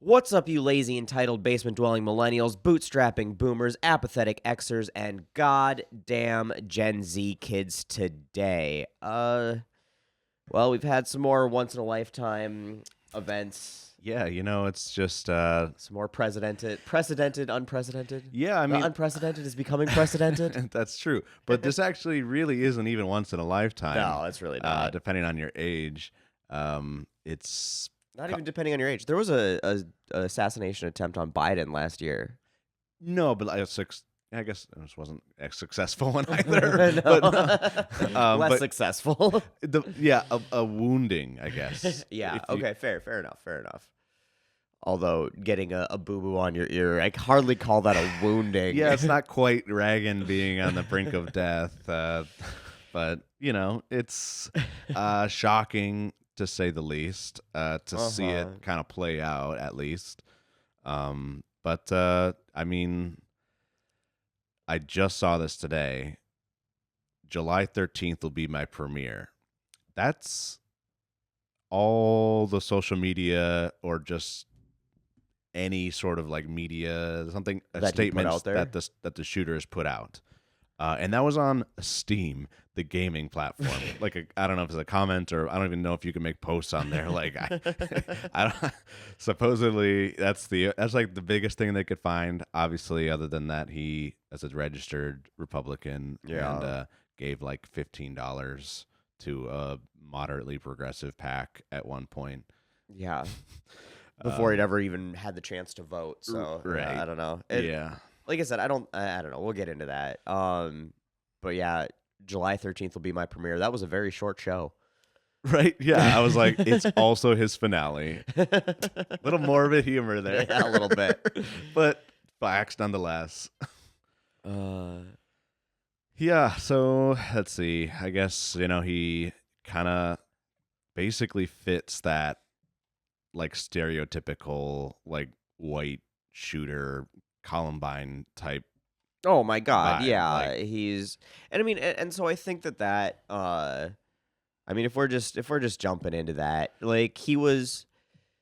What's up, you lazy, entitled, basement-dwelling millennials, bootstrapping boomers, apathetic Xers, and goddamn Gen Z kids today? Well, we've had some more once-in-a-lifetime events. Yeah, it's just Some more precedented, unprecedented. yeah, I mean, unprecedented is becoming precedented. that's true. But this actually really isn't even once in a lifetime. No, it's really not. Depending on your age, it's Not even depending on your age. There was a assassination attempt on Biden last year. no, but I guess this wasn't a successful one either. No. But, Less successful. a wounding, I guess. Yeah. If you- Okay. Fair enough. Although getting a boo boo on your ear, I hardly call that a wounding. Yeah, it's not quite Reagan being on the brink of death, but it's shocking to say the least. To see it kind of play out, at least. But I mean, I just saw this today. July 13th will be my premiere. That's all the social media or just any sort of like media, something, That he put out statements there? that the shooters put out. And that was on Steam, the gaming platform. I don't know if it's a comment or I don't even know if you can make posts on there. I don't. Supposedly that's like the biggest thing they could find. Obviously, other than that, he as a registered Republican and gave like $15 to a moderately progressive PAC at one point. Yeah. Before he'd ever even had the chance to vote. So right. I don't know. Yeah. Like I said, I don't know. We'll get into that. But yeah, July 13th will be my premiere. That was a very short show. Right? Yeah. I was like, it's also his finale. Little morbid humor there. Yeah, a little bit. But facts nonetheless. Yeah, so let's see. I guess, he kind of basically fits that like stereotypical like white shooter Columbine type. Oh my God. Vibe, Yeah. like- And I mean, and so I think that I mean, if we're just jumping into that, like he was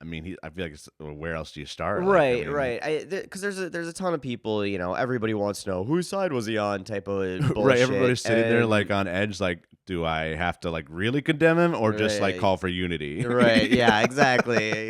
I mean, I feel like where else do you start? right, Like, I mean, right. Because there's a ton of people, everybody wants to know whose side was he on, type of bullshit. Right, everybody's sitting there and- like on edge, like, do I have to like really condemn him or just like Right. call for unity? Right. Yeah. Exactly.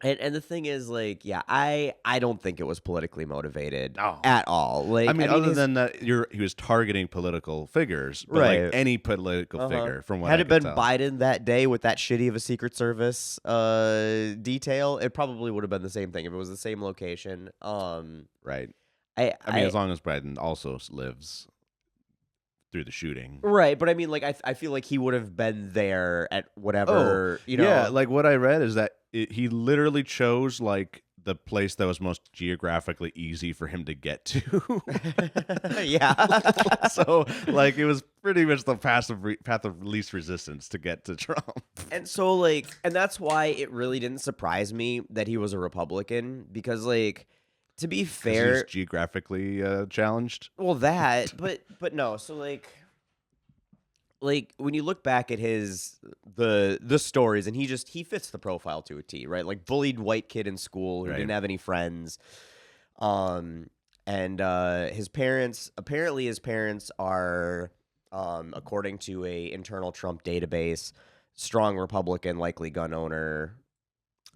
And the thing is, like, yeah, I don't think it was politically motivated No. at all. Like, I mean, other his- than that, he was targeting political figures, but Right. like any political figure. From what had I it could been tell. Biden that day with that shitty of a Secret Service detail, it probably would have been the same thing if it was the same location. Right. I mean, as long as Biden also lives through the shooting. right, but I mean, like, I feel like he would have been there at whatever, Yeah, like what I read is that he literally chose like the place that was most geographically easy for him to get to. yeah. So, like, it was pretty much the path of least resistance to get to Trump. And so, like, and that's why it really didn't surprise me that he was a Republican, because, like, to be fair, He's geographically challenged. well, that, but no, so like when you look back at the stories, and he fits the profile to a T, right? Like bullied white kid in school who Right. didn't have any friends, and his parents are, according to a internal Trump database, strong Republican, likely gun owner,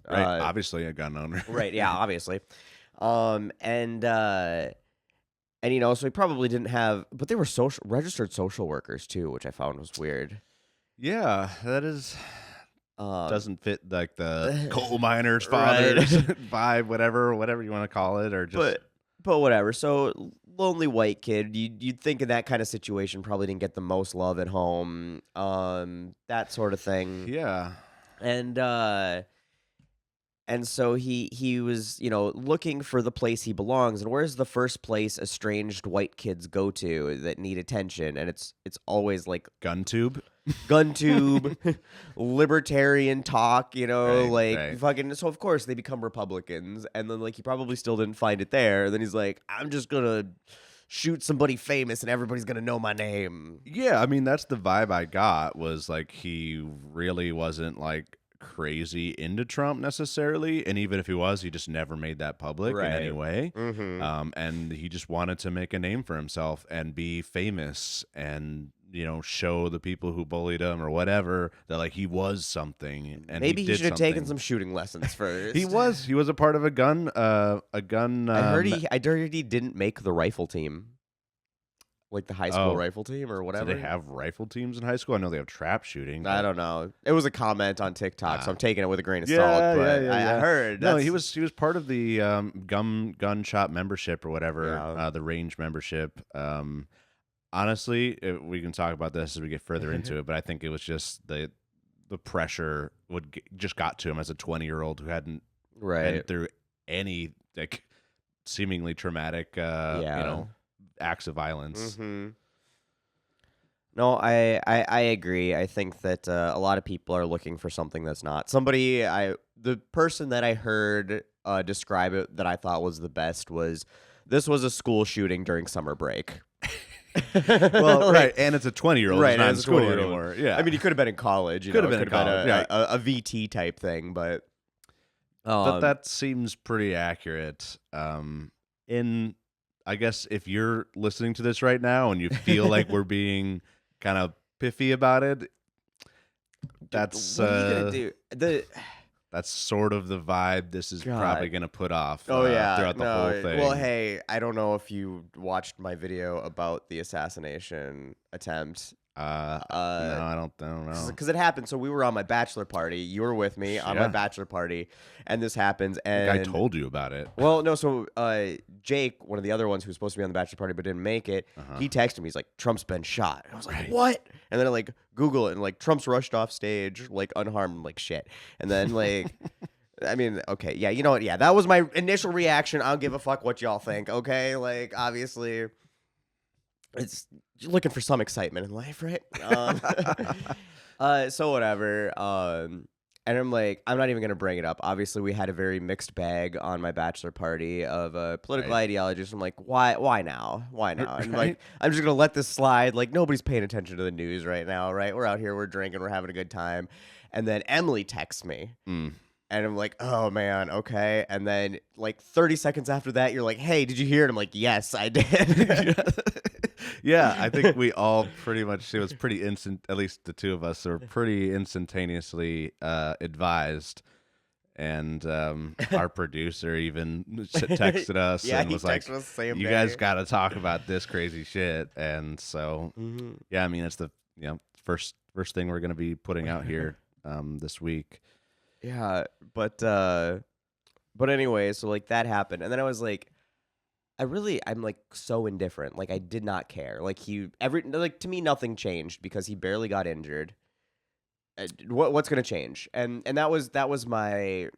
Right. Obviously a gun owner. right? Yeah, obviously, and so he probably didn't have, but they were registered social workers too, which I found was weird. Yeah, that is doesn't fit like the coal miners' Right. fathers vibe, whatever you want to call it, or just But whatever. So lonely white kid, you'd think in that kind of situation probably didn't get the most love at home, that sort of thing. yeah. And so he was, looking for the place he belongs. And where's the first place estranged white kids go to that need attention? And it's always like Gun tube. gun tube, libertarian talk, Right. fucking. So of course they become Republicans, and then like he probably still didn't find it there. And then he's like, I'm just gonna shoot somebody famous, and everybody's gonna know my name. Yeah, I mean that's the vibe I got, was like he really wasn't like crazy into Trump necessarily, and even if he was, he just never made that public in any way. And he just wanted to make a name for himself and be famous and show the people who bullied him or whatever that like he was something. And maybe he should have taken something. some shooting lessons first. He was a part of a gun. I heard he didn't make the rifle team, like the high school rifle team or whatever. Do they have rifle teams in high school? I know they have trap shooting. I don't know. It was a comment on TikTok, so I'm taking it with a grain of salt. But I heard. No, he was part of the gun shop membership or whatever, the range membership. Honestly, we can talk about this as we get further into it, but I think it was just the pressure just got to him as a 20-year-old who hadn't been through any like seemingly traumatic acts of violence. No, I agree. I think that a lot of people are looking for something that's not. The person that I heard describe it that I thought was the best was, this was a school shooting during summer break. Well, right, and it's a 20-year-old, right? He's not in school anymore. Yeah, I mean, he could have been in college. Could have been in college, a VT type thing, but that seems pretty accurate. I guess if you're listening to this right now and you feel like we're being kind of piffy about it, that's what are you gonna do? That's sort of the vibe this is probably going to put off throughout the whole thing. Well, hey, I don't know if you watched my video about the assassination attempt. No, I don't know. Because it happened. So we were on my bachelor party. You were with me on my bachelor party, and this happens. And I told you about it. Well, no. So Jake, one of the other ones who was supposed to be on the bachelor party but didn't make it, he texted me. He's like, "Trump's been shot." And I was like, "What?" And then I like Google it, and like Trump's rushed off stage, like unharmed. I'm like, shit. And then like. I mean, okay, yeah, you know what? Yeah, that was my initial reaction. I don't give a fuck what y'all think, okay? Like, obviously, you're looking for some excitement in life, right? So whatever. And I'm like, I'm not even gonna bring it up. Obviously, we had a very mixed bag on my bachelor party of political ideologies. So I'm like, why now? Why now? And like, I'm just gonna let this slide. Like, nobody's paying attention to the news right now, right? We're out here, we're drinking, we're having a good time. And then Emily texts me. And I'm like, oh, man, okay. And then, like, 30 seconds after that, you're like, hey, did you hear it? I'm like, yes, I did. Yeah, I think we all pretty much, it was pretty instant, at least the two of us were pretty instantaneously advised. And our producer even texted us and was like, you guys got to talk about this crazy shit. And so, yeah, I mean, it's the first thing we're going to be putting out here this week. Yeah, but anyway, so like that happened, and then I was like, I'm like so indifferent. Like I did not care. Like to me, nothing changed because he barely got injured. What's gonna change? And that was my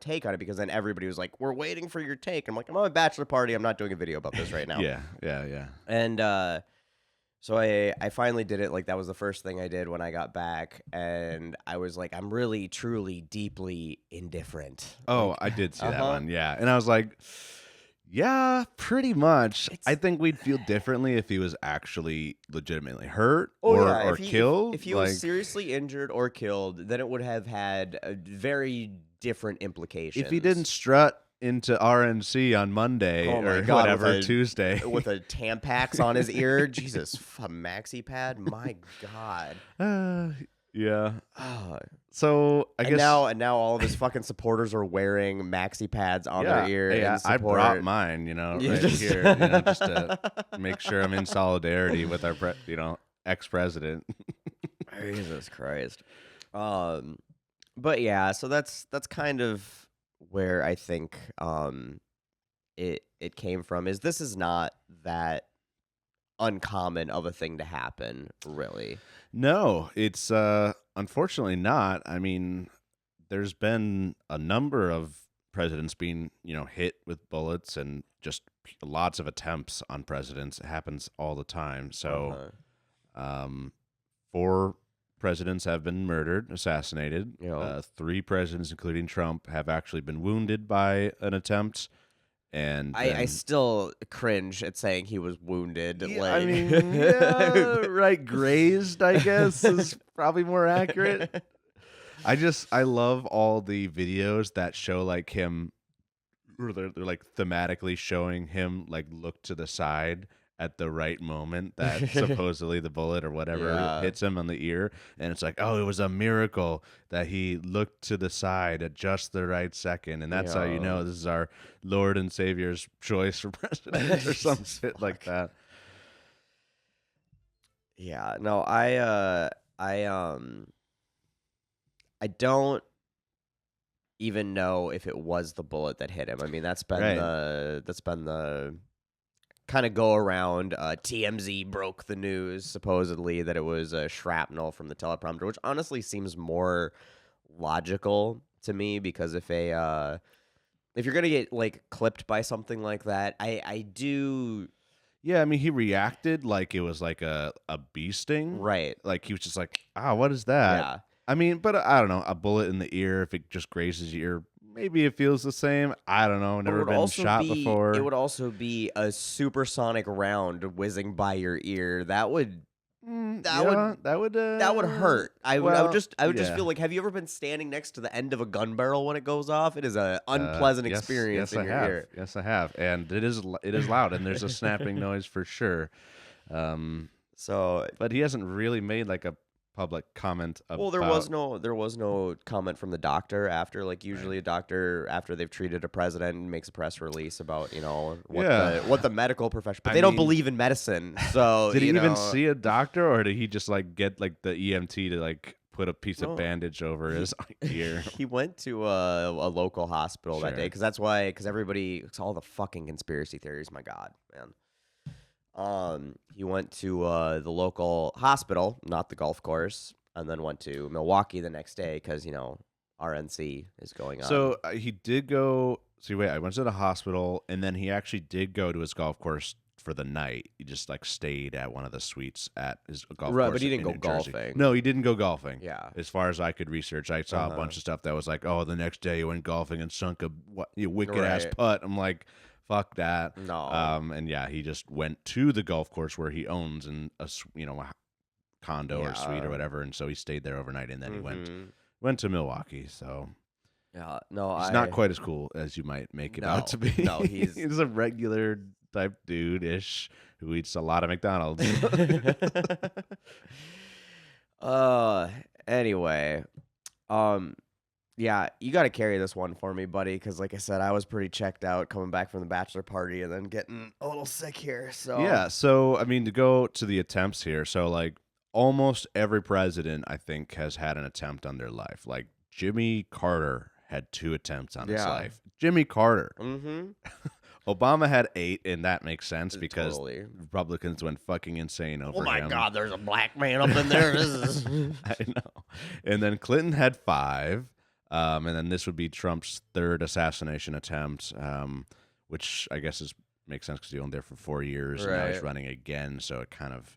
take on it, because then everybody was like, we're waiting for your take. I'm like, I'm on a bachelor party. I'm not doing a video about this right now. Yeah. And so I finally did it. Like that was the first thing I did when I got back, and I was like, I'm really, truly, deeply indifferent. Oh, like, I did see that one, yeah. And I was like, yeah, pretty much. I think we'd feel differently if he was actually legitimately hurt or killed. If he was seriously injured or killed, then it would have had a very different implications. If he didn't strut into RNC on Monday whatever, Tuesday. With a Tampax on his ear. Jesus, a maxi pad? My God. Yeah. So I guess now all of his fucking supporters are wearing maxi pads on their ear. Yeah, I brought mine, right here, just to make sure I'm in solidarity with our ex-president. Jesus Christ. But yeah, so that's kind of where I think it came from. This is not that uncommon of a thing to happen, really. No, it's unfortunately not. I mean, there's been a number of presidents being, hit with bullets, and just lots of attempts on presidents. It happens all the time. So 4 presidents have been murdered, assassinated. 3 presidents, including Trump, have actually been wounded by an attempt. And I still cringe at saying he was wounded. Yeah, I mean, right, grazed, I guess, is probably more accurate. I love all the videos that show like him, or they're like thematically showing him like look to the side at the right moment that supposedly the bullet or whatever Yeah. hits him on the ear, and it's like, oh, it was a miracle that he looked to the side at just the right second, and that's how you know this is our Lord and Savior's choice for president or some shit like that. Yeah, no, I don't even know if it was the bullet that hit him. I mean, that's been Right. the kind of go around. TMZ broke the news supposedly that it was a shrapnel from the teleprompter, which honestly seems more logical to me because if you're gonna get like clipped by something like that, I do. Yeah, I mean, he reacted like it was like a bee sting. Right. Like he was just like, what is that? Yeah. I mean, but I don't know, a bullet in the ear, if it just grazes your ear, maybe it feels the same. I don't know. Never been shot before. It would also be a supersonic round whizzing by your ear. That would that would hurt. I would just yeah. feel like, have you ever been standing next to the end of a gun barrel when it goes off? It is an unpleasant experience in your ear. Yes, I have, and it is loud, and there's a snapping noise for sure. So, but he hasn't really made like a public comment about. well, there was no comment from the doctor after. Like usually, a doctor after they've treated a president makes a press release about what the medical profession. But they don't believe in medicine. So did he even see a doctor, or did he just like get like the EMT to like put a piece of bandage over his ear? He went to a local hospital that day because it's all the fucking conspiracy theories. My God, man. He went to the local hospital, not the golf course, and then went to Milwaukee the next day because RNC is going on. So he did go. See, wait, I went to the hospital, and then he actually did go to his golf course for the night. He just like stayed at one of the suites at his golf course. But he didn't go New Jersey. golfing. No, he didn't go golfing. Yeah. As far as I could research, I saw a bunch of stuff that was like, oh, the next day he went golfing and sunk a wicked ass putt. I'm like, fuck that. No. And yeah, he just went to the golf course where he owns a condo or suite or whatever, and so he stayed there overnight, and then he went to Milwaukee. So yeah, no, he's not quite as cool as you might make it out to be. No, he's a regular type dude-ish who eats a lot of McDonald's. Anyway, yeah, you got to carry this one for me, buddy, because like I said, I was pretty checked out coming back from the bachelor party and then getting a little sick here. So yeah, so I mean, to go to the attempts here, so like almost every president I think has had an attempt on their life. Like Jimmy Carter had 2 attempts on his life. Jimmy Carter. Mm-hmm. Obama had 8, and that makes sense because Totally. Republicans went fucking insane over him. Oh my God, there's a black man up in there. I know. And then Clinton had 5. And then this would be Trump's 3rd assassination attempt, which I guess makes sense because he owned there for 4 years. And now he's running again, so it kind of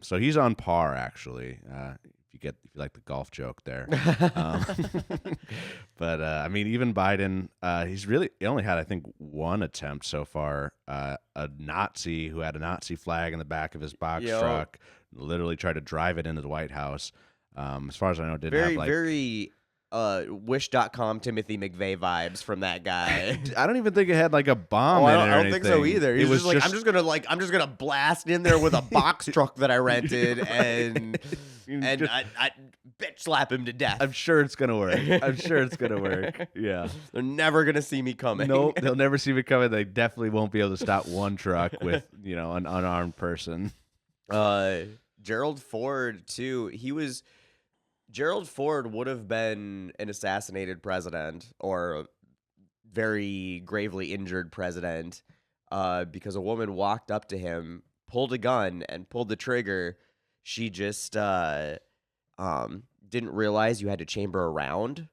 so he's on par actually. If you like the golf joke there. But I mean, even Biden, he only had I think 1 attempt so far. A Nazi who had a Nazi flag in the back of his box truck, literally tried to drive it into the White House. As far as I know, didn't have like very Wish.com Timothy McVeigh vibes from that guy. I don't even think it had like a bomb in it or I don't think so either. He was just like, I'm just gonna blast in there with a box truck that I rented and I bitch slap him to death. I'm sure it's gonna work. Yeah. They're never gonna see me coming. Nope, they'll never see me coming. They definitely won't be able to stop one truck with, an unarmed person. Gerald Ford too. Gerald Ford would have been an assassinated president or a very gravely injured president because a woman walked up to him, pulled a gun, and pulled the trigger. She just didn't realize you had to chamber a round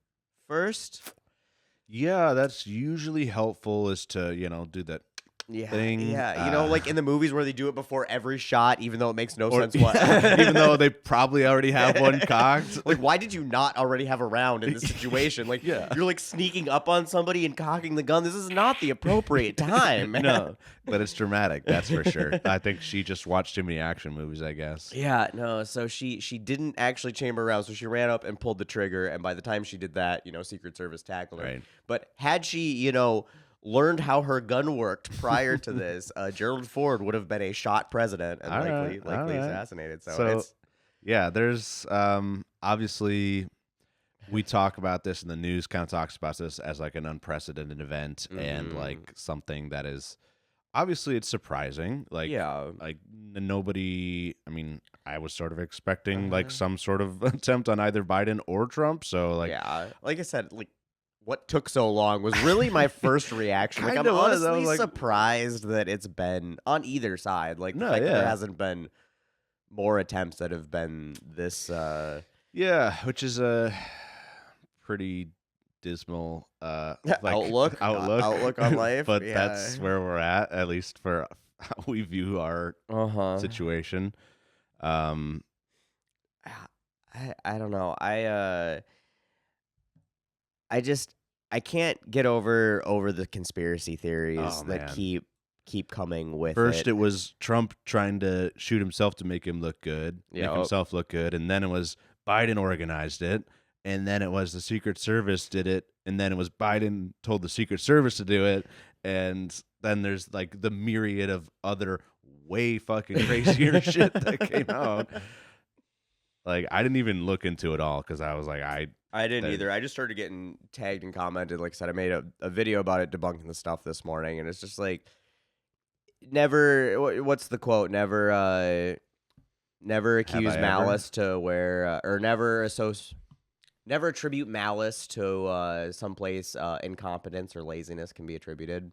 first. Yeah, that's usually helpful is to, do that Yeah, thing. yeah. Like in the movies where they do it before every shot, even though it makes no Or sense. What? even though they probably already have one cocked. Like, why did you not already have a round in this situation? Like, Yeah. you're like sneaking up on somebody and cocking the gun. This is not the appropriate time, man. No, but it's dramatic, that's for sure. I think she just watched too many action movies, I guess. Yeah, no. So she didn't actually chamber around. So she ran up and pulled the trigger. And by the time she did that, Secret Service tackled her. Right. But had she, learned how her gun worked prior to this, Gerald Ford would have been a shot president and likely all right. assassinated. So yeah, there's obviously we talk about this and the news kind of talks about this as like an unprecedented event and like something that is obviously it's surprising. Like nobody. I mean, I was sort of expecting like some sort of attempt on either Biden or Trump. So like like I said, like. What took so long was really my first reaction. Like, I'm Kinda was. I honestly was like- surprised that it's been on either side. Like, the fact that there hasn't been more attempts that have been this. Yeah, which is a pretty dismal like, outlook on life. But that's where we're at least for how we view our situation. I don't know. I can't get over the conspiracy theories that keep coming with First, it. it was Trump trying to shoot himself to make him look good, make himself look good, and then it was Biden organized it, and then it was the Secret Service did it, and then it was Biden told the Secret Service to do it, and then there's like the myriad of other way fucking crazier shit that came out. Like, I didn't even look into it all because I was like, I didn't either. I just started getting tagged and commented. Like I said, I made a video about it debunking the stuff this morning, and it's just like, never. What's the quote? Never accuse malice to where, or never attribute malice to someplace incompetence or laziness can be attributed.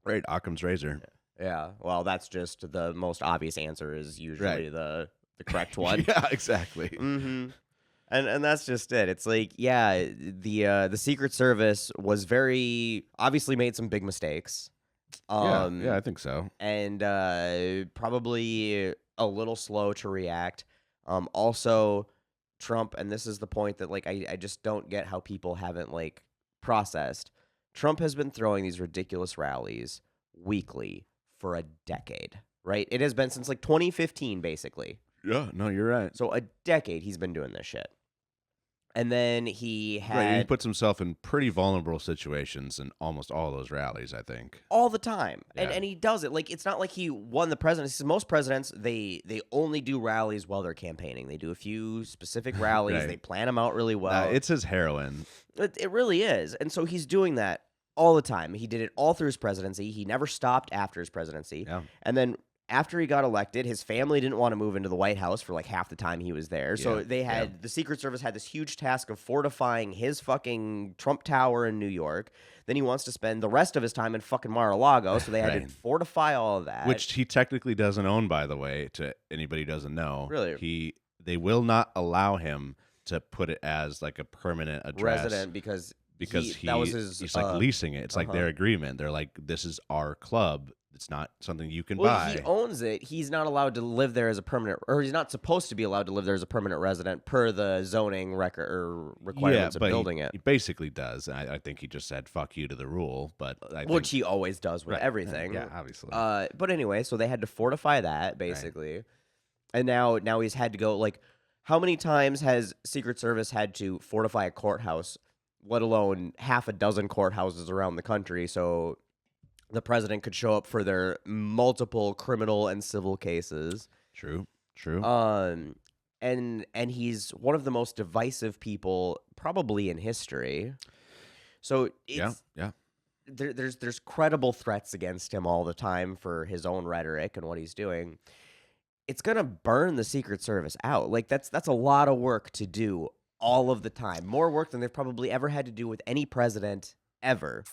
Right, Occam's razor. Yeah. Well, that's just the most obvious answer is usually the correct one. Yeah, exactly. Mm-hmm. And that's just it. It's like, the Secret Service was obviously made some big mistakes. Yeah, I think so. And probably a little slow to react. Also, Trump, and this is the point that like I just don't get how people haven't like processed. Trump has been throwing these ridiculous rallies weekly for a decade, right? It has been since like 2015, basically. Yeah, no, you're right. So a decade he's been doing this shit. And then he puts himself in pretty vulnerable situations in almost all those rallies, I think. All the time. Yeah. And he does it. Like, it's not like he won the presidency. Most presidents, they only do rallies while they're campaigning. They do a few specific rallies. Right. They plan them out really well. It's his heroin. It really is. And so he's doing that all the time. He did it all through his presidency. He never stopped after his presidency. Yeah. And then after he got elected, his family didn't want to move into the White House for like half the time he was there. So the Secret Service had this huge task of fortifying his fucking Trump Tower in New York. Then he wants to spend the rest of his time in fucking Mar-a-Lago. So they had to fortify all of that. Which he technically doesn't own, by the way, to anybody who doesn't know. Really? They will not allow him to put it as like a permanent address. Resident because that was he's like leasing it. It's like their agreement. They're like, this is our club. It's not something you can buy. He owns it. He's not allowed to live there as a permanent, or he's not supposed to be allowed to live there as a permanent resident per the zoning record or requirements of building it. He basically does. I think he just said "fuck you" to the rule, but which he always does with everything. Yeah, obviously. But anyway, so they had to fortify that basically, and now he's had to go. Like, how many times has Secret Service had to fortify a courthouse, let alone half a dozen courthouses around the country? So the president could show up for their multiple criminal and civil cases. True. And he's one of the most divisive people probably in history. So it's, there's credible threats against him all the time for his own rhetoric and what he's doing. It's gonna burn the Secret Service out. Like that's a lot of work to do all of the time. More work than they've probably ever had to do with any president ever.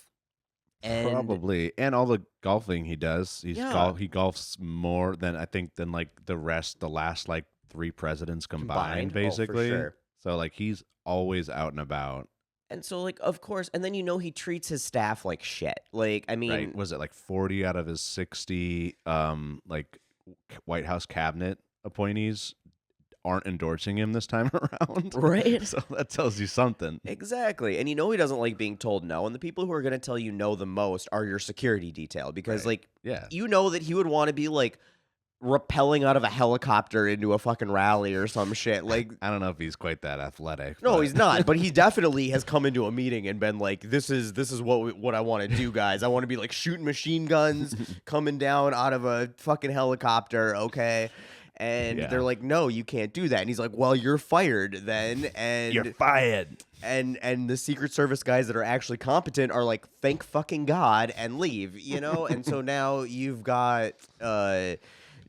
And probably, and all the golfing he does, he golfs more than like the last like 3 presidents combined basically. For sure. So like he's always out and about, And so, like, of course, and then he treats his staff like shit. Like, I mean, Right. Was it like 40 out of his 60 like White House cabinet appointees aren't endorsing him this time around? right? So that tells you something. Exactly. And he doesn't like being told no. And the people who are going to tell you no the most are your security detail because, Right. like, Yeah. that he would want to be, like, rappelling out of a helicopter into a fucking rally or some shit. Like, I don't know if he's quite that athletic. no, but- he's not. But he definitely has come into a meeting and been like, "This is what I want to do, guys. I want to be like shooting machine guns coming down out of a fucking helicopter, okay?" And Yeah. they're like, "No, you can't do that." And he's like, "Well, you're fired then." And You're fired. and the Secret Service guys that are actually competent are like, "Thank fucking God," and leave. And so now you've got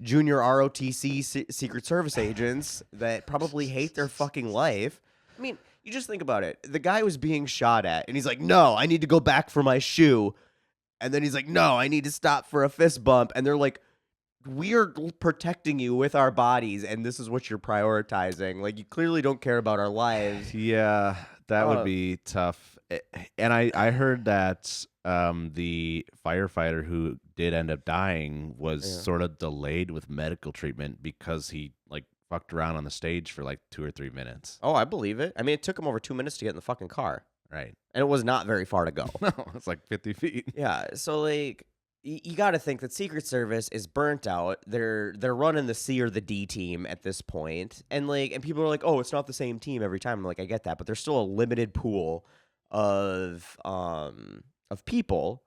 junior ROTC Secret Service agents that probably hate their fucking life. I mean, you just think about it. The guy was being shot at, and he's like, "No, I need to go back for my shoe." And then he's like, "No, I need to stop for a fist bump." And they're like, "We are protecting you with our bodies, and this is what you're prioritizing. Like, you clearly don't care about our lives." Yeah, that would be tough. And I heard that the firefighter who did end up dying was sort of delayed with medical treatment because he like fucked around on the stage for like 2 or 3 minutes. Oh, I believe it. I mean, it took him over 2 minutes to get in the fucking car. Right. And it was not very far to go. No, it's like 50 feet. Yeah, so like you got to think that Secret Service is burnt out. They're running the C or the D team at this point, and people are like, "Oh, it's not the same team every time." I'm like, I get that, but there's still a limited pool of people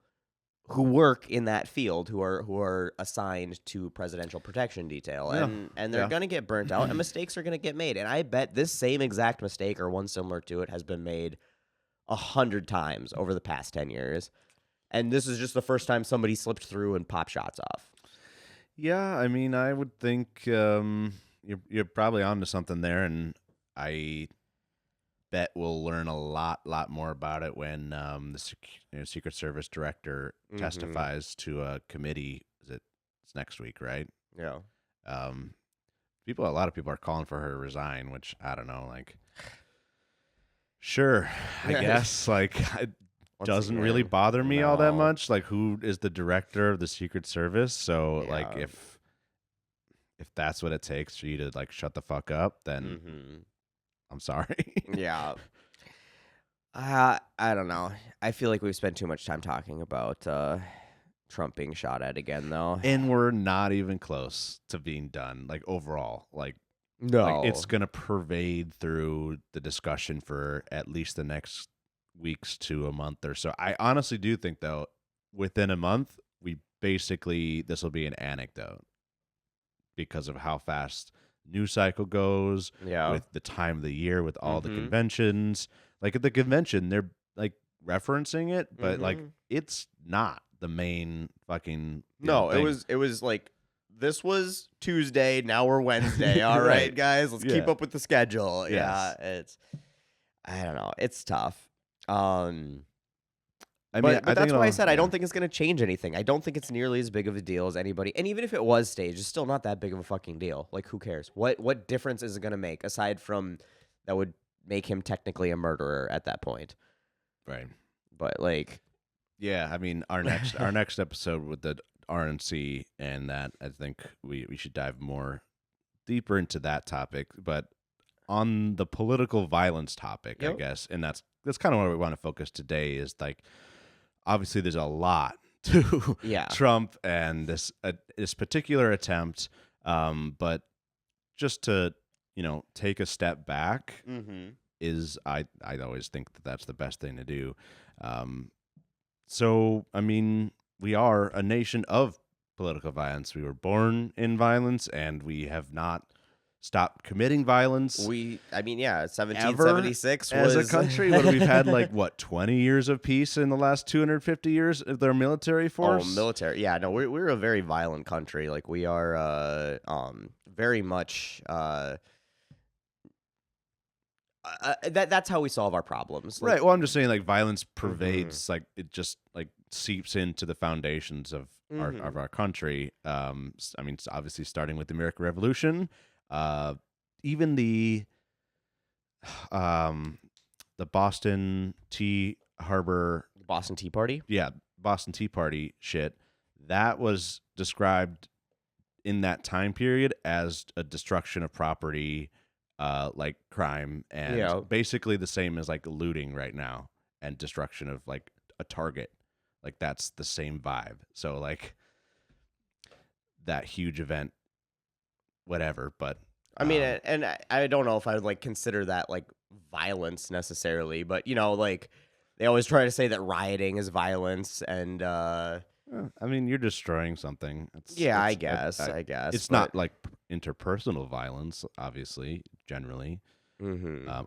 who work in that field who are assigned to presidential protection detail, and they're gonna get burnt out, and mistakes are gonna get made. And I bet this same exact mistake or one similar to it has been made 100 times over the past 10 years. And this is just the first time somebody slipped through and popped shots off. Yeah, I mean, I would think you're probably onto something there, and I bet we'll learn a lot more about it when the Secret Service director testifies to a committee. It's next week, right? Yeah. A lot of people are calling for her to resign, which I don't know, like. Sure, I guess. Like, it doesn't really bother me all that much. Like, who is the director of the Secret Service? So, like, if that's what it takes for you to like shut the fuck up, then I'm sorry. Yeah. I don't know. I feel like we've spent too much time talking about Trump being shot at again, though. And we're not even close to being done. Like overall, like. No. Like, it's going to pervade through the discussion for at least the next weeks to a month or so. I honestly do think, though, within a month, this will be an anecdote because of how fast news cycle goes, with the time of the year, with all the conventions. Like, at the convention, they're, like, referencing it, but, like, it's not the main fucking thing. It was like, this was Tuesday, now we're Wednesday. All right, guys, let's keep up with the schedule. Yes. Yeah, I don't know. It's tough. I mean, but that's why I said I don't think it's going to change anything. I don't think it's nearly as big of a deal as anybody. And even if it was staged, it's still not that big of a fucking deal. Like, who cares? What difference is it going to make aside from that would make him technically a murderer at that point? Right. But like, yeah, I mean, our next episode with the RNC and that, I think we should dive more deeper into that topic. But on the political violence topic, I guess, and that's kind of where we want to focus today. Is like, obviously, there's a lot to Trump and this particular attempt, but just to take a step back is I always think that's the best thing to do. So I mean, we are a nation of political violence. We were born in violence, and we have not stopped committing violence. 1776 as was a country. What we've had, like, 20 years of peace in the last 250 years of their military force. Oh, military. Yeah, no, we're a very violent country. Like, we are very much that's how we solve our problems. Like, Right. Well, I'm just saying, like, violence pervades, like, it just like seeps into the foundations of our country. I mean, it's obviously starting with the American Revolution. Even the the Boston Tea Harbor, Boston Tea Party. Boston Tea Party shit, that was described in that time period as a destruction of property, like crime, and basically the same as like looting right now and destruction of like a target. Like that's the same vibe. So like that huge event, whatever. But I mean, and I don't know if I would like consider that like violence necessarily, but like they always try to say that rioting is violence, and I mean, you're destroying something. I guess. It's not like interpersonal violence, obviously, generally,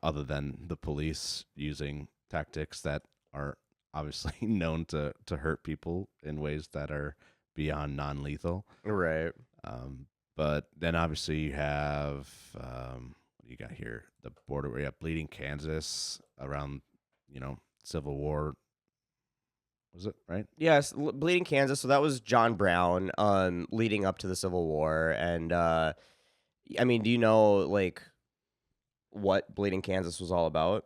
other than the police using tactics that are obviously known to hurt people in ways that are beyond non-lethal. Right. But then obviously you have, what do you got here? The border where you have Bleeding Kansas around, Civil War. Was it right? Yes, Bleeding Kansas. So that was John Brown, leading up to the Civil War, and I mean, do you know like what Bleeding Kansas was all about?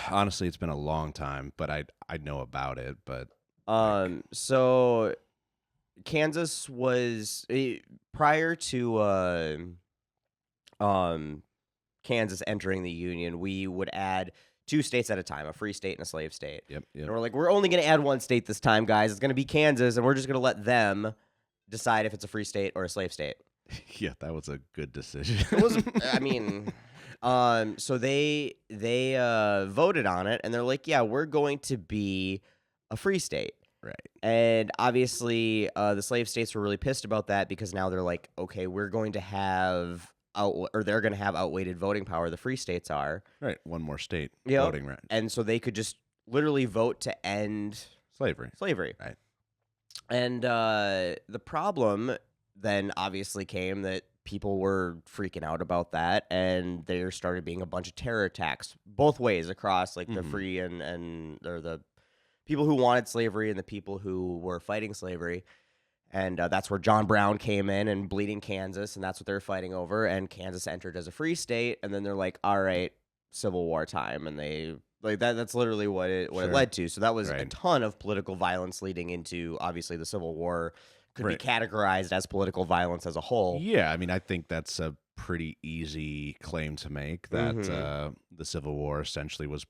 Honestly, it's been a long time, but I know about it. But so Kansas was prior to Kansas entering the Union. We would add 2 states at a time, a free state and a slave state. Yep. And we're like, we're only going to add 1 state this time, guys. It's going to be Kansas, and we're just going to let them decide if it's a free state or a slave state. Yeah, that was a good decision. It was, I mean, so they voted on it, and they're like, yeah, we're going to be a free state. Right. And obviously, the slave states were really pissed about that because now they're like, okay, we're going to have they're going to have outweighted voting power. The free states are. Right. One more state Yep. voting right. And so they could just literally vote to end slavery. Right. And the problem then obviously came that people were freaking out about that, and there started being a bunch of terror attacks both ways across like the free and or the people who wanted slavery and the people who were fighting slavery. And that's where John Brown came in and Bleeding Kansas, and that's what they're fighting over. And Kansas entered as a free state, and then they're like, all right, Civil War time. And they like that's literally what it led to. So that was a ton of political violence leading into, obviously, the Civil War could be categorized as political violence as a whole. Yeah, I mean, I think that's a pretty easy claim to make that the Civil War essentially was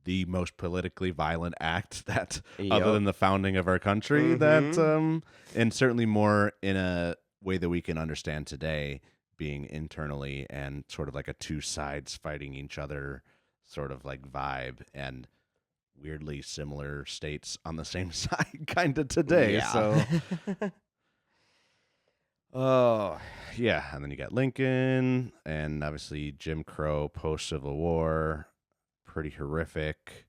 the most politically violent act that, other than the founding of our country, that and certainly more in a way that we can understand today, being internally and sort of like a 2 sides fighting each other sort of like vibe, and weirdly similar states on the same side kind of today. Yeah. So oh yeah, and then you got Lincoln and obviously Jim Crow post Civil War. Pretty horrific.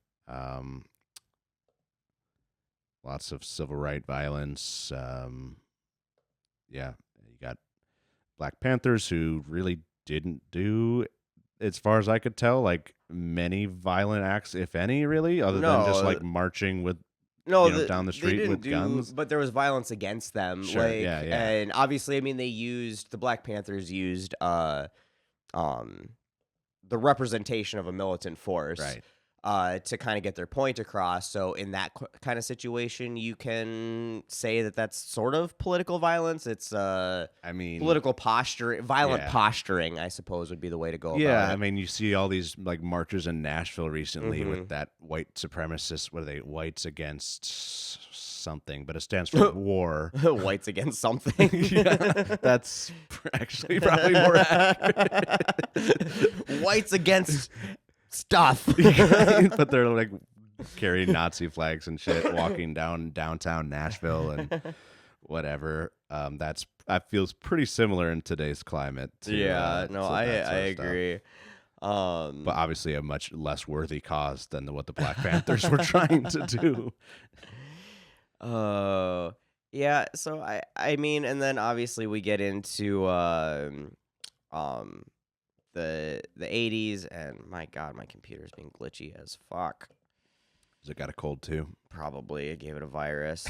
Lots of civil rights violence. Yeah, you got Black Panthers who really didn't do, as far as I could tell, like many violent acts, if any, really, other than just like marching with down the street with guns. But there was violence against them. Sure, like, yeah. And obviously, I mean, the Black Panthers used the representation of a militant force, to kind of get their point across. So in that kind of situation, you can say that that's sort of political violence. It's political posturing, violent posturing, I suppose, would be the way to go about it. Yeah, I mean, you see all these like marches in Nashville recently with that white supremacist, what are they, whites against something, but it stands for war. Whites against something. Yeah, that's actually probably more accurate. Whites against stuff. But they're like carrying Nazi flags and shit, walking down downtown Nashville and whatever. That feels pretty similar in today's climate. I agree. But obviously a much less worthy cause than what the Black Panthers were trying to do. Yeah, so I mean, and then obviously we get into the 80s, and my God, my computer's being glitchy as fuck. Has it got a cold too? Probably. I gave it a virus.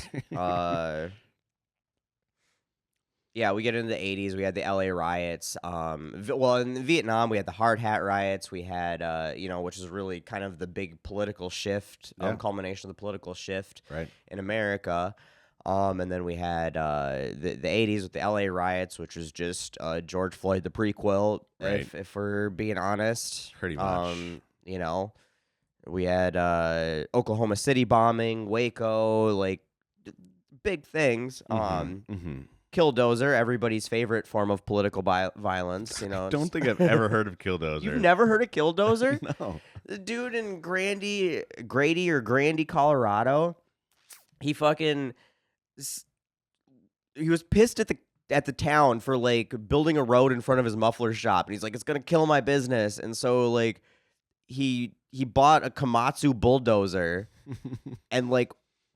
Yeah, we get into the 80s. We had the LA riots. Well, in Vietnam, we had the hard hat riots. We had, which is really kind of the big political shift, Yeah. culmination of the political shift Right. in America. And then we had the 80s with the LA riots, which was just George Floyd, the prequel, Right. if we're being honest. Pretty much. We had Oklahoma City bombing, Waco, like big things. Killdozer, everybody's favorite form of political violence. I don't think I've ever heard of Killdozer. You've never heard of Killdozer? No. The dude in Grady, Colorado, he fucking he was pissed at the town for like building a road in front of his muffler shop, and he's like, it's gonna kill my business, and so like he bought a Komatsu bulldozer and like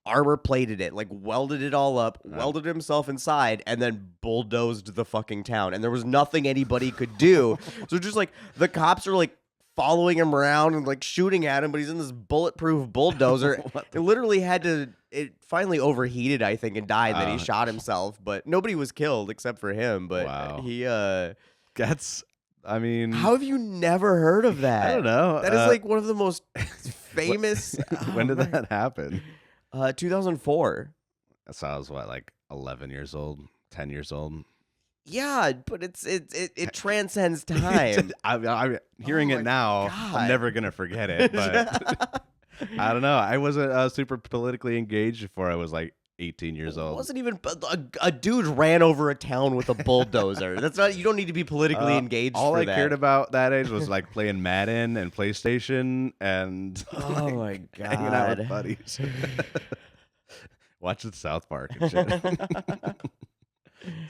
armor plated it, like welded it all up, welded himself inside, and then bulldozed the fucking town. And there was nothing anybody could do. So just like the cops are like following him around and like shooting at him, but he's in this bulletproof bulldozer. It literally it finally overheated, I think, and died. Then he shot himself, but nobody was killed except for him. But I mean, how have you never heard of that? I don't know. That is like one of the most famous. When did that happen? 2004. So I was like 11 years old, 10 years old. Yeah, but it transcends time. I'm hearing it now. God. I'm never gonna forget it. But I don't know. I wasn't super politically engaged before I was like 18 years old. It wasn't even a dude ran over a town with a bulldozer. That's not. You don't need to be politically engaged. All for I that. cared about that age was like playing Madden and PlayStation and oh my god, hanging out with buddies, watching South Park and shit.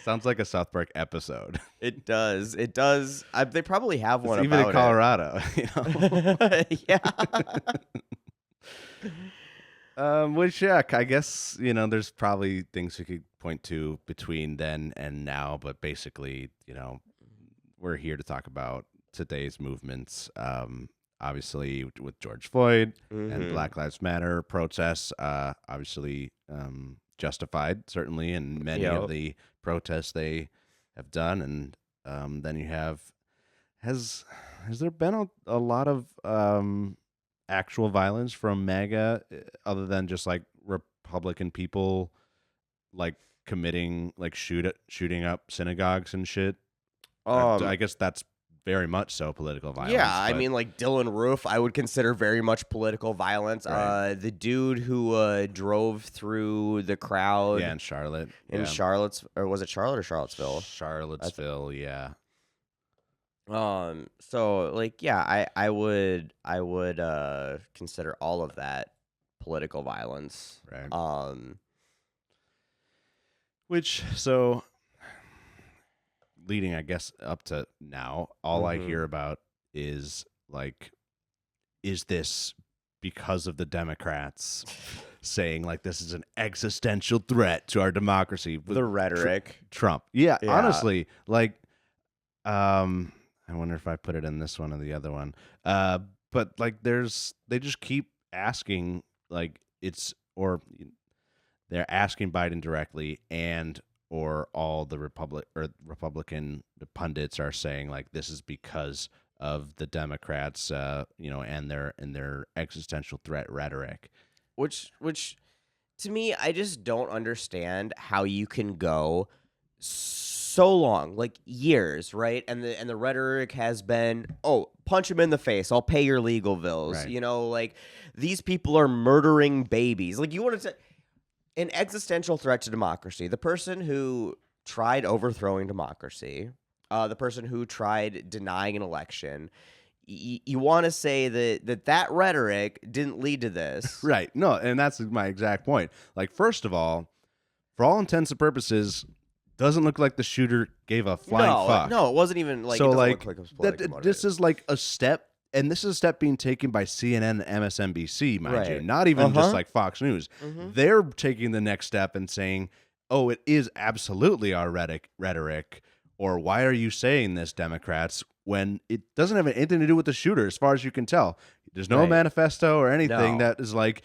Sounds like a South Park episode. It does. It does. They probably have one. Even about in Colorado, you know. Yeah. Which, yeah, I guess, there's probably things we could point to between then and now, but basically, we're here to talk about today's movements. Obviously, with George Floyd and Black Lives Matter protests, obviously justified, certainly, in many of the protests they have done. And then you have, has there been a lot of actual violence from MAGA other than just like Republican people like committing like shooting up synagogues and shit? I guess that's very much so political violence. Yeah, I mean, like Dylan Roof, I would consider very much political violence. Right. The dude who drove through the crowd, in Charlotte, or was it Charlotte or Charlottesville? Charlottesville, yeah. So like, yeah, I would consider all of that political violence. Right. Which, so leading, I guess, up to now, all I hear about is like, is this because of the Democrats saying like this is an existential threat to our democracy? The rhetoric. Trump. Yeah, honestly, like, I wonder if I put it in this one or the other one. But like they just keep asking, like they're asking Biden directly, and or all the Republican pundits are saying like this is because of the Democrats, and their existential threat rhetoric. Which to me, I just don't understand how you can go so long, like years, right? And the rhetoric has been, oh, punch him in the face, I'll pay your legal bills. Right. Like these people are murdering babies. Like you want to say an existential threat to democracy. The person who tried overthrowing democracy, the person who tried denying an election. You want to say that rhetoric didn't lead to this. Right. No, and that's my exact point. Like, first of all, for all intents and purposes, doesn't look like the shooter gave a flying fuck. No, it wasn't even like, so it like, look like it was this is like a step, and this is a step being taken by CNN and MSNBC, mind you, not even just like Fox News. They're taking the next step and saying, oh, it is absolutely our rhetoric, or why are you saying this, Democrats, when it doesn't have anything to do with the shooter, as far as you can tell. There's no manifesto or anything that is like,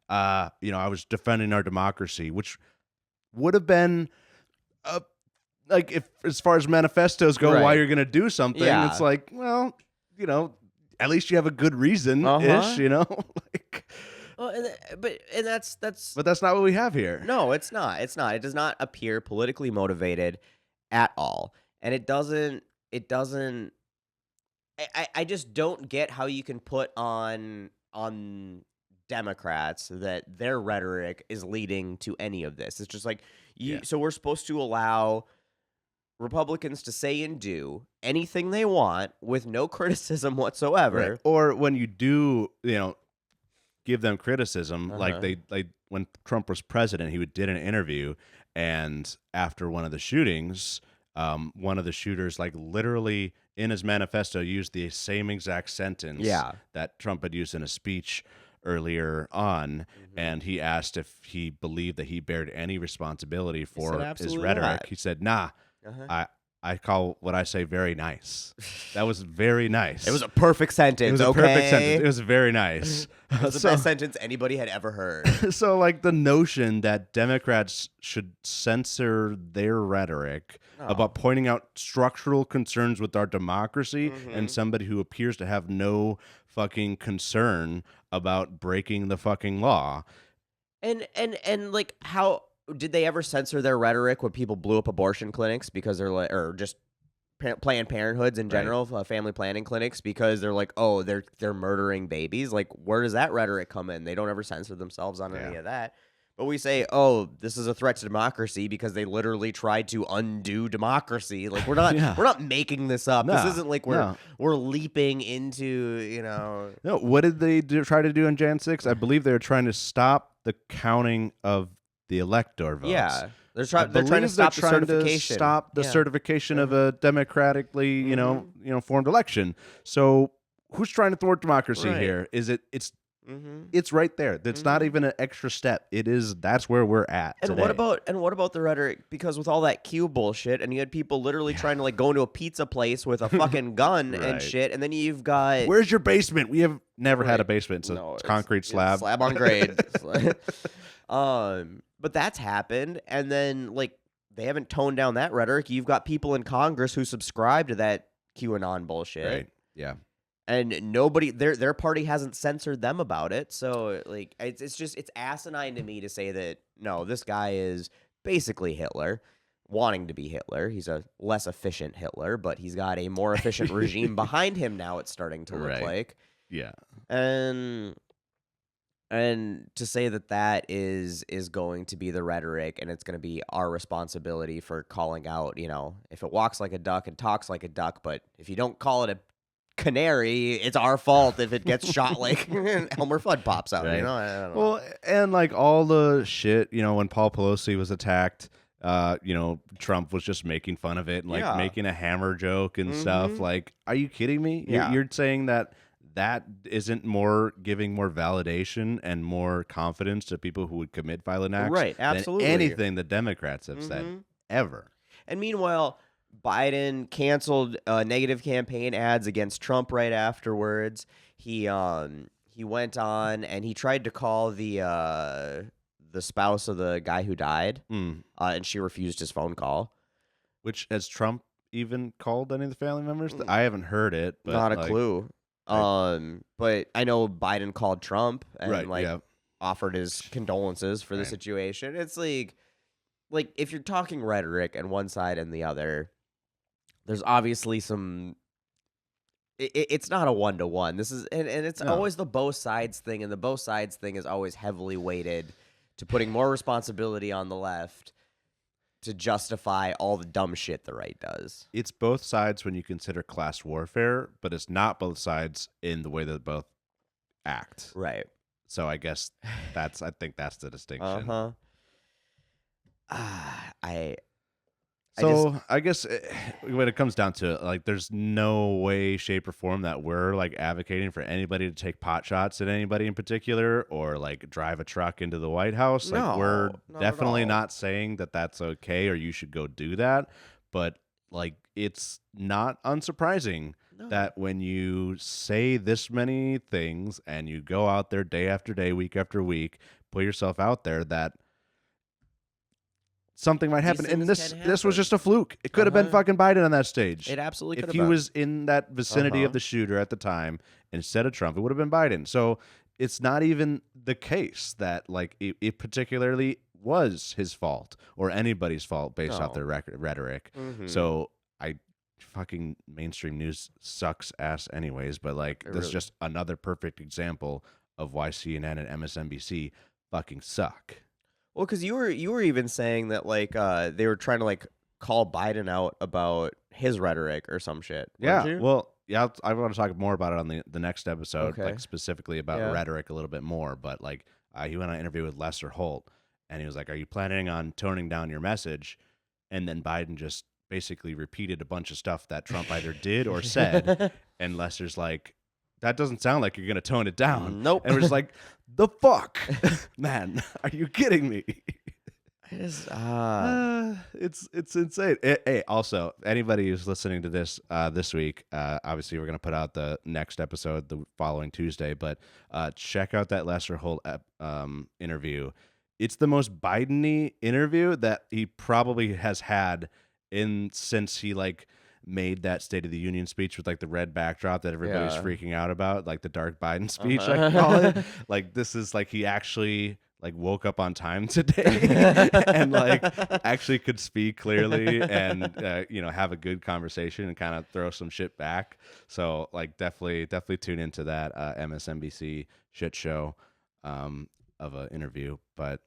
I was defending our democracy, which would have been like if as far as manifestos go, why Right. you're gonna do something, Yeah. it's like, well, at least you have a good reason Uh-huh. ish, like. Well, and that's But that's not what we have here. no, it's not. It's not. It does not appear politically motivated at all. And it doesn't I just don't get how you can put on Democrats that their rhetoric is leading to any of this. It's just like Yeah. so we're supposed to allow Republicans to say and do anything they want with no criticism whatsoever. Right. Or when you do, give them criticism, like Uh-huh. when Trump was president, he did an interview, and after one of the shootings, one of the shooters, like literally in his manifesto, used the same exact sentence Yeah. that Trump had used in a speech earlier on, and he asked if he believed that he bared any responsibility for his absolutely rhetoric. not. He said, "Nah, Uh-huh. I call what I say very nice." That was very nice. It was a perfect sentence. It was a perfect sentence. It was very nice. It was the So- best sentence anybody had ever heard. So, like, the notion that Democrats should censor their rhetoric No. about pointing out structural concerns with our democracy Mhm. and somebody who appears to have no fucking concern about breaking the fucking law. And like, how did they ever censor their rhetoric when people blew up abortion clinics because they're like, or just Planned Parenthoods in Right. general, family planning clinics, because they're like, oh, they're murdering babies? Like, where does that rhetoric come in? They don't ever censor themselves on any Yeah. of that. But we say, oh, this is a threat to democracy because they literally tried to undo democracy. Like, we're not Yeah. we're not making this up. No, This isn't like no. we're leaping into, No, what did they try to do on Jan 6? I believe they were trying to stop the counting of the elector votes. yeah. They're I trying to believe stop the they're trying to certification. stop the Yeah. certification of a democratically, formed election. So who's trying to thwart democracy Right. here? Mm-hmm. It's right there. It's not even an extra step. That's where we're at And today. what about the rhetoric? Because with all that Q bullshit, and you had people literally trying to like go into a pizza place with a fucking gun and Right. shit, and then you've got Where's your basement? We have never had a Right. basement. It's a No, concrete it's slab. slab on grade. But that's happened, and then like they haven't toned down that rhetoric. You've got people in Congress who subscribe to that QAnon bullshit. Right. Yeah. And nobody, their party hasn't censored them about it. So like, it's asinine to me to say that no, this guy is basically Hitler, wanting to be Hitler. He's a less efficient Hitler, but he's got a more efficient regime behind him now. It's starting to look Right. like, Yeah. and to say that is going to be the rhetoric, and it's going to be our responsibility for calling out. If it walks like a duck and talks like a duck, but if you don't call it a canary, it's our fault if it gets shot like Elmer Fudd pops out. Right. I don't know. Well, and like all the shit, when Paul Pelosi was attacked, Trump was just making fun of it and like Yeah. making a hammer joke and stuff. Mhm. Like, are you kidding me? Yeah. You're saying that isn't giving more validation and more confidence to people who would commit violent acts, Right, absolutely. than anything the Democrats have said Mhm. ever. And meanwhile, Biden canceled negative campaign ads against Trump right afterwards. He went on and he tried to call the spouse of the guy who died, and she refused his phone call. Which has Trump even called any of the family members? I haven't heard it, but Not a like, clue. But I know Biden called Trump and Right, yeah. offered his condolences for the Right. situation. It's like if you're talking rhetoric and one side and the other, there's obviously some. It's not a 1-to-1. This is and it's No. always the both sides thing, and the both sides thing is always heavily weighted to putting more responsibility on the left to justify all the dumb shit the right does. It's both sides when you consider class warfare, but it's not both sides in the way that both act. Right. So I guess I think that's the distinction. Uh-huh. I guess when it comes down to it, like, there's no way, shape, or form that we're like advocating for anybody to take pot shots at anybody in particular, or like drive a truck into the White House. Like, No, we're not at definitely all. not saying that that's okay or you should go do that. But like, it's not unsurprising No. that when you say this many things and you go out there day after day, week after week, put yourself out there, that something might happen. And things can this was happen. just a fluke. It could have been fucking Biden on that stage. It absolutely could If have he been. was in that vicinity of the shooter at the time instead of Trump, it would have been Biden. So it's not even the case that like it particularly was his fault or anybody's fault based off their rhetoric. So fucking mainstream news sucks ass anyways, but like that's just another perfect example of why CNN and MSNBC fucking suck. Well, because you were even saying that like they were trying to like call Biden out about his rhetoric or some shit. Yeah, You? well, yeah, I want to talk more about it on the next episode, Okay. like specifically about rhetoric a little bit more. But like he went on an interview with Lester Holt, and he was like, "Are you planning on toning down your message?" And then Biden just basically repeated a bunch of stuff that Trump either did or said, and Lester's like, that doesn't sound like you're gonna tone it down. Nope. And we're just like, the fuck, man, are you kidding me? It's insane. Hey, also, anybody who's listening to this this week, obviously we're gonna put out the next episode the following Tuesday, but check out that Lester Holt interview. It's the most Biden-y interview that he probably has had since he like made that State of the Union speech with like the red backdrop that everybody's freaking out about, like the dark Biden speech, I call it. Like this is like he actually like woke up on time today and like actually could speak clearly and have a good conversation and kind of throw some shit back. So like definitely tune into that MSNBC shit show of an interview. But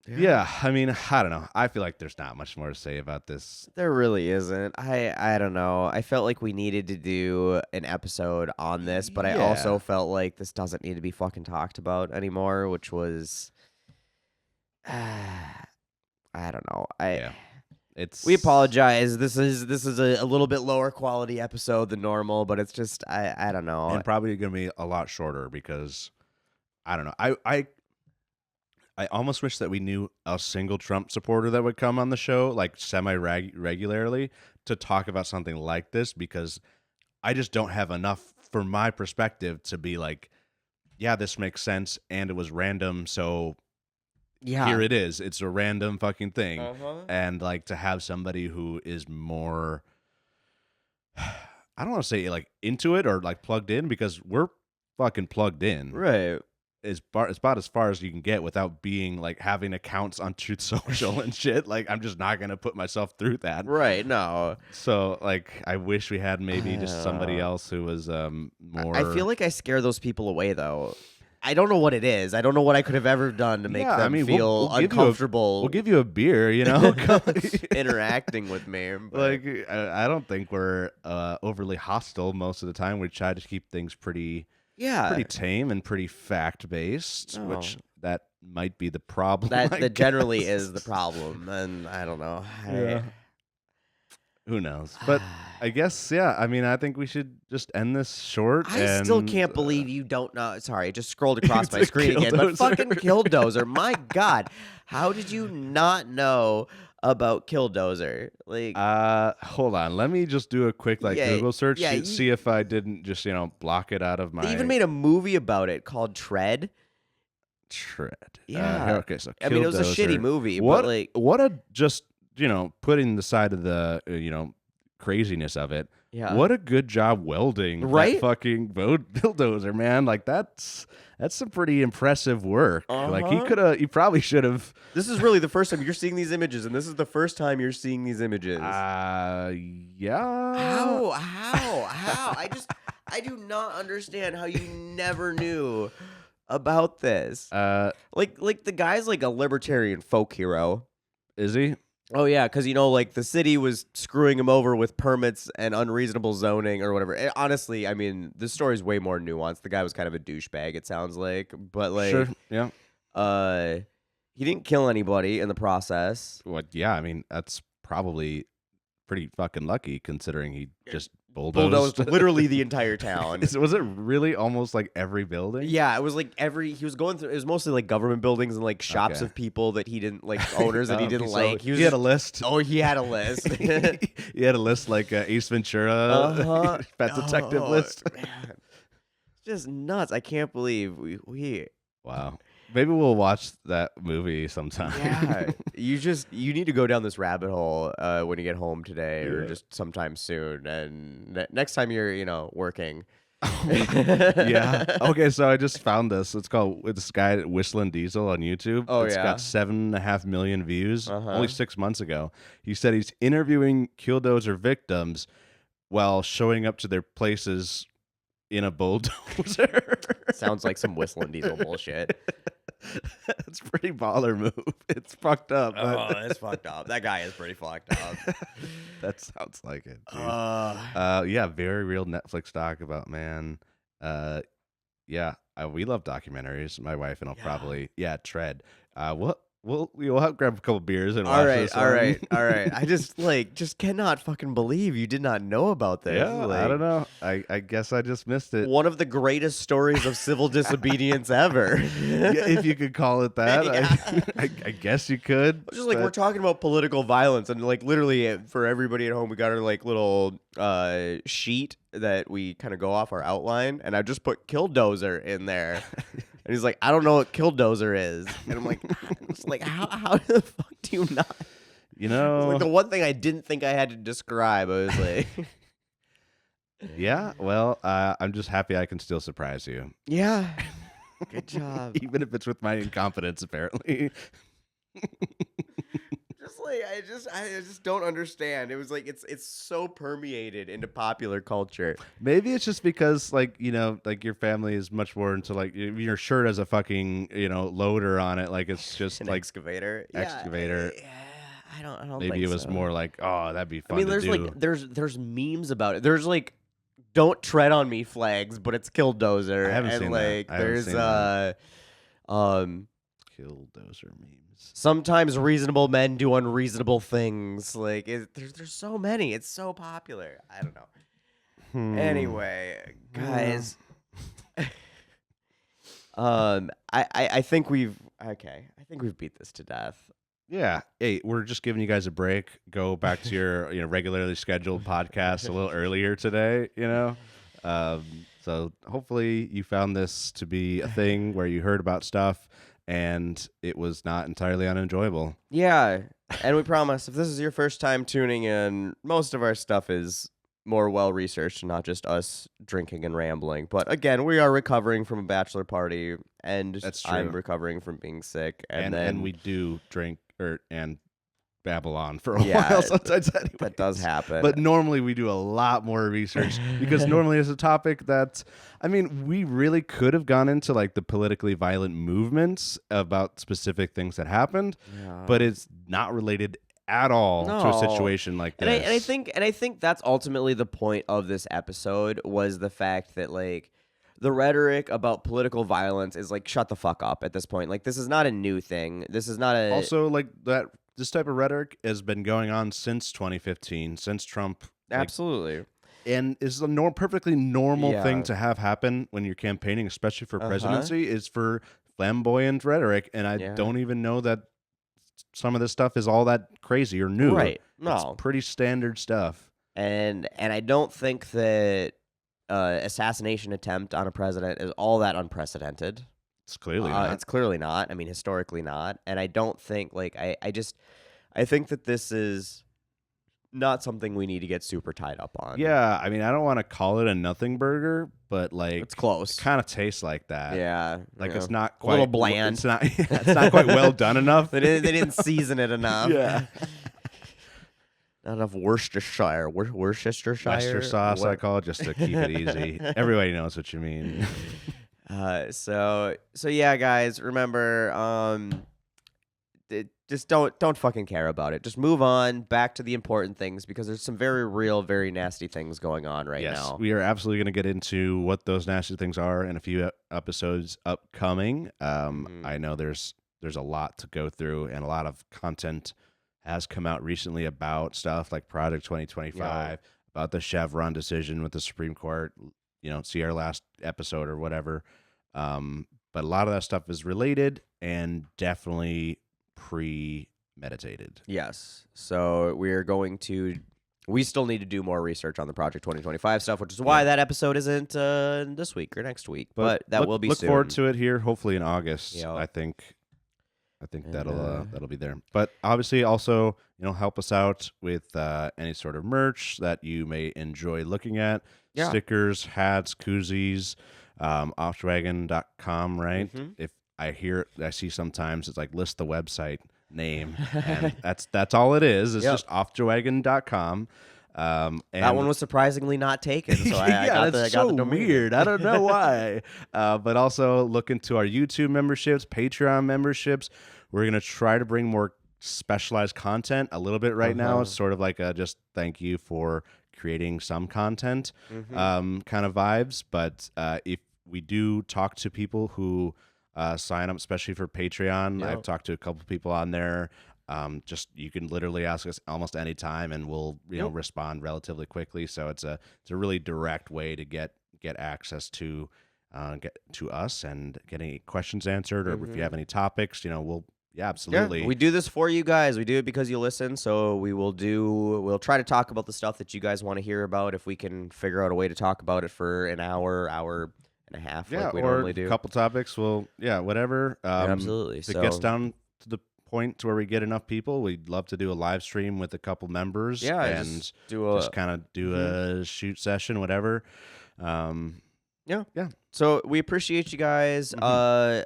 yeah, I mean, I don't know. I feel like there's not much more to say about this. There really isn't. I don't know. I felt like we needed to do an episode on this, but I also felt like this doesn't need to be fucking talked about anymore, which was I don't know. We apologize. This is a little bit lower quality episode than normal, but it's just I don't know. And probably going to be a lot shorter because I don't know. I almost wish that we knew a single Trump supporter that would come on the show, like semi-regularly, to talk about something like this, because I just don't have enough from my perspective to be like, yeah, this makes sense, and it was random, so here it is. It's a random fucking thing. And like to have somebody who is more, I don't want to say like into it or like plugged in, because we're fucking plugged in. Right. It's about as far as you can get without being like having accounts on Truth Social and shit. Like I'm just not gonna put myself through that. Right. No. So like I wish we had maybe just somebody else who was more. I feel like I scare those people away though. I don't know what it is. I don't know what I could have ever done to make them feel uncomfortable. We'll give you a beer, interacting with me. But. Like I don't think we're overly hostile most of the time. We try to keep things pretty tame and pretty fact-based, which that might be the problem. That generally is the problem, and I don't know. Who knows? But I guess, I mean, I think we should just end this short. I still can't believe you don't know. Sorry, I just scrolled across my screen again, but fucking Killdozer. My God. How did you not know about Killdozer? Like, hold on, let me just do a quick Google search to see if I didn't just block it out of my. They even made a movie about it called Tread. Yeah. Okay, so Killdozer. I mean, it was a shitty movie, but like, what a just putting aside of the craziness of it. Yeah. What a good job welding that fucking Killdozer, man. Like that's some pretty impressive work. Like he probably should have. This is really the first time you're seeing these images, and this is the first time you're seeing these images. Yeah. How? I do not understand how you never knew about this. Like the guy's like a libertarian folk hero. Is he? Oh, yeah, because, like, the city was screwing him over with permits and unreasonable zoning or whatever. Honestly, I mean, this story's way more nuanced. The guy was kind of a douchebag, it sounds like. But, like, sure, yeah. He didn't kill anybody in the process. Well, yeah, I mean, that's probably pretty fucking lucky considering he just bulldozed literally the entire town. Was it really almost like every building? Yeah, it was like he was going through, it was mostly like government buildings and like shops of people that he didn't like, owners that he didn't like. He had a list. Oh, he had a list. He had a list like Ace Ventura, Pet Detective list. Man. It's just nuts. I can't believe we Wow. Maybe we'll watch that movie sometime. Yeah, you need to go down this rabbit hole when you get home today or just sometime soon. And next time you're working. Yeah. Okay, so I just found this. It's called this guy Whistling Diesel on YouTube. Oh, It's yeah? got 7.5 million views Uh-huh. only 6 months ago. He said he's interviewing Killdozer victims while showing up to their places in a bulldozer. Sounds like some Whistling Diesel bullshit. It's a pretty baller move. It's fucked up. But It's fucked up. That guy is pretty fucked up. that sounds like it, dude. Yeah, very real Netflix doc about man. Yeah, we love documentaries. My wife and I'll probably tread. We'll have grab a couple beers and watch this All one. right. I just cannot fucking believe you did not know about this. Yeah, I don't know. I guess I just missed it. One of the greatest stories of civil disobedience ever. Yeah, if you could call it that. Yeah. I guess you could. Just like we're talking about political violence, and like literally for everybody at home, we got our like little sheet that we kind of go off our outline, and I just put Killdozer in there. And he's like, I don't know what Killdozer is. And I'm like, how the fuck do you not? You know, It's like the one thing I didn't think I had to describe. I was like, yeah, well, I'm just happy I can still surprise you. yeah, good job. Even if it's with my incompetence, apparently. Just like I just don't understand. It was like it's so permeated into popular culture. Maybe it's just because like like your family is much more into like your shirt has a fucking loader on it, like it's just An like excavator. excavator. Yeah, I don't. Maybe think it was so. more like, oh, that'd be fun. I mean, there's to do. like there's memes about it. There's like don't tread on me flags, but it's Killdozer. I haven't and seen that. like I haven't there's seen that. Killdozer memes. Sometimes reasonable men do unreasonable things. Like there's so many. It's so popular. I don't know. Anyway, guys. I think we've beat this to death. Yeah. Hey, we're just giving you guys a break. Go back to your regularly scheduled podcast a little earlier today. So hopefully you found this to be a thing where you heard about stuff and it was not entirely unenjoyable. Yeah, and we promise if this is your first time tuning in, most of our stuff is more well-researched, not just us drinking and rambling. But again, we are recovering from a bachelor party, and That's true. I'm recovering from being sick. And we do drink and babble on for a while sometimes anyway. That does happen. But normally we do a lot more research because normally it's a topic that, we really could have gone into like the politically violent movements about specific things that happened, but it's not related at all to a situation like this. And I think that's ultimately the point of this episode was the fact that like the rhetoric about political violence is like shut the fuck up at this point. Like this is not a new thing. This is not a also like that. This type of rhetoric has been going on since 2015, since Trump. Absolutely. And is a perfectly normal thing to have happen when you're campaigning, especially for presidency, is for flamboyant rhetoric. And I don't even know that some of this stuff is all that crazy or new. Right. No. It's pretty standard stuff. And I don't think that assassination attempt on a president is all that unprecedented. It's clearly not. It's clearly not. I mean, historically not. And I don't think like I think that this is not something we need to get super tied up on. Yeah, I don't want to call it a nothing burger, but like it's close. It kind of tastes like that. Yeah, like it's not quite a little bland. It's not quite well done enough. They didn't season it enough. Yeah. Not enough Worcestershire. Worcestershire sauce, I call it, just to keep it easy. Everybody knows what you mean. So yeah, guys, remember, just don't fucking care about it. Just move on back to the important things because there's some very real, very nasty things going on right now. We are absolutely going to get into what those nasty things are in a few episodes upcoming. I know there's a lot to go through and a lot of content has come out recently about stuff like Project 2025, about the Chevron decision with the Supreme Court. See our last episode or whatever. But a lot of that stuff is related and definitely premeditated. Yes. So we're going to We still need to do more research on the Project 2025 stuff, which is why that episode isn't this week or next week, but that will be look soon. Forward to it here, hopefully in August. Yep. I think that'll be there. But obviously, also help us out with any sort of merch that you may enjoy looking at. Yeah. Stickers, hats, koozies, offdragon.com, right? Mm-hmm. If I see sometimes it's like list the website name, and that's all it is. It's just offdragon.com. And that one was surprisingly not taken, so I got that's the so domain. weird. I don't know why. But also look into our YouTube memberships, Patreon memberships. We're gonna try to bring more specialized content a little bit right now. It's sort of like a just thank you for creating some content kind of vibes. But if we do talk to people who sign up, especially for Patreon, I've talked to a couple people on there. Just you can literally ask us almost any time, and we'll respond relatively quickly. So it's a really direct way to get access to get to us and get any questions answered, or if you have any topics, we'll absolutely. Yeah, we do this for you guys. We do it because you listen. So we'll try to talk about the stuff that you guys want to hear about. If we can figure out a way to talk about it for an hour and a half, like we normally do. A couple topics. Well, whatever. Absolutely. If it gets down to the point to where we get enough people, we'd love to do a live stream with a couple members. Yeah, and just kind of do a shoot session, whatever. Yeah. So we appreciate you guys.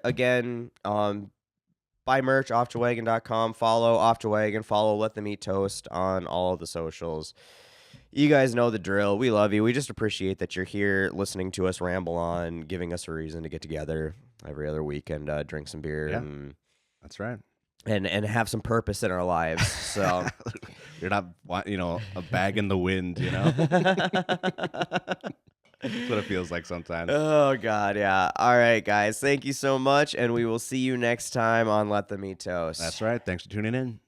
Again, buy merch, offthewagon.com. Follow Off the Wagon. Follow Let Them Eat Toast on all of the socials. You guys know the drill. We love you. We just appreciate that you're here listening to us ramble on, giving us a reason to get together every other week and drink some beer. Yeah, and, that's right. And have some purpose in our lives. So you're not, a bag in the wind, That's what it feels like sometimes. Oh, God, yeah. All right, guys. Thank you so much, and we will see you next time on Let Them Eat Toast. That's right. Thanks for tuning in.